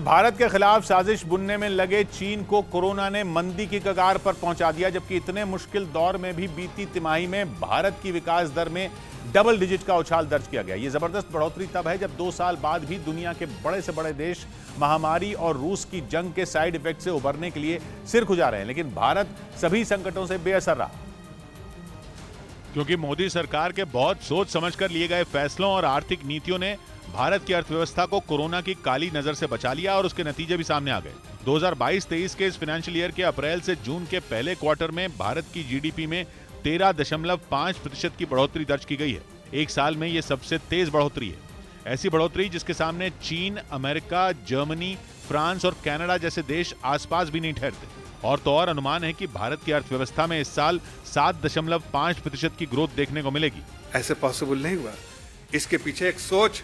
भारत के खिलाफ साजिश बुनने में लगे चीन को कोरोना ने मंदी की कगार पर पहुंचा दिया, जबकि इतने मुश्किल दौर में भी बीती तिमाही में भारत की विकास दर में डबल डिजिट का उछाल दर्ज किया गया। यह जबरदस्त बढ़ोतरी तब है जब 2 साल बाद भी दुनिया के बड़े से बड़े देश महामारी और रूस की जंग के साइड इफेक्ट से उबरने के लिए सिर खुजा रहे हैं, लेकिन भारत सभी संकटों से बेअसर रहा। क्योंकि मोदी सरकार के बहुत सोच समझकर लिए गए फैसलों और आर्थिक नीतियों ने भारत की अर्थव्यवस्था को कोरोना की काली नजर से बचा लिया और उसके नतीजे भी सामने आ गए। 2022-23 के इस फाइनेंशियल ईयर के अप्रैल से जून के पहले क्वार्टर में भारत की जीडीपी में 13.5% की बढ़ोतरी दर्ज की गई है। एक साल में यह सबसे तेज बढ़ोतरी है। ऐसी बढ़ोतरी जिसके सामने चीन, अमेरिका, जर्मनी, फ्रांस और कनाडा जैसे देश आसपास भी नहीं ठहरते। और तो और अनुमान है कि भारत की अर्थव्यवस्था में इस साल 7.5% की ग्रोथ देखने को मिलेगी। ऐसे पॉसिबल नहीं हुआ। इसके पीछे एक सोच,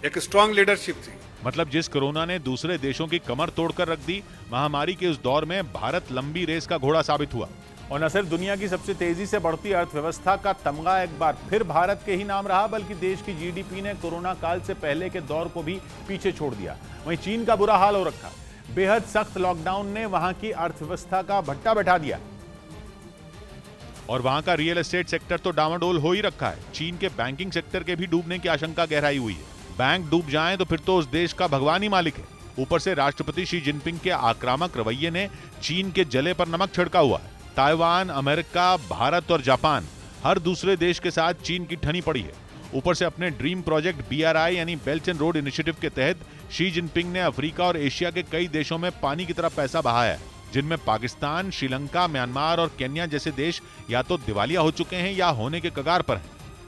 एक स्ट्रॉन्ग लीडरशिप थी। मतलब जिस कोरोना ने दूसरे देशों की कमर तोड़कर रख दी, महामारी के उस दौर में भारत लंबी रेस का घोड़ा साबित हुआ। और न सिर्फ दुनिया की सबसे तेजी से बढ़ती अर्थव्यवस्था का तमगा एक बार फिर भारत के ही नाम रहा, बल्कि देश की जीडीपी ने कोरोना काल से पहले के दौर को भी पीछे छोड़ दिया। वहीं चीन का बुरा हाल हो रखा। बेहद सख्त लॉकडाउन ने वहां की अर्थव्यवस्था का भट्टा बैठा दिया और वहां का रियल एस्टेट सेक्टर तो डामाडोल हो ही रखा है। चीन के बैंकिंग सेक्टर के भी डूबने की आशंका गहराई हुई है। बैंक डूब जाएं तो फिर तो उस देश का भगवान ही मालिक है। ऊपर से राष्ट्रपति शी जिनपिंग के आक्रामक रवैये ने चीन के जले पर नमक छिड़का हुआ है। ताइवान, अमेरिका, भारत और जापान हर दूसरे देश के साथ चीन की ठनी पड़ी है। ऊपर से अपने ड्रीम प्रोजेक्ट BRI यानी बेल्ट एंड रोड इनिशिएटिव के तहत शी जिनपिंग ने अफ्रीका और एशिया के कई देशों में पानी की तरह पैसा बहाया है, जिनमें पाकिस्तान, श्रीलंका, म्यांमार और केन्या जैसे देश या तो दिवालिया हो चुके हैं या होने के कगार पर हैं।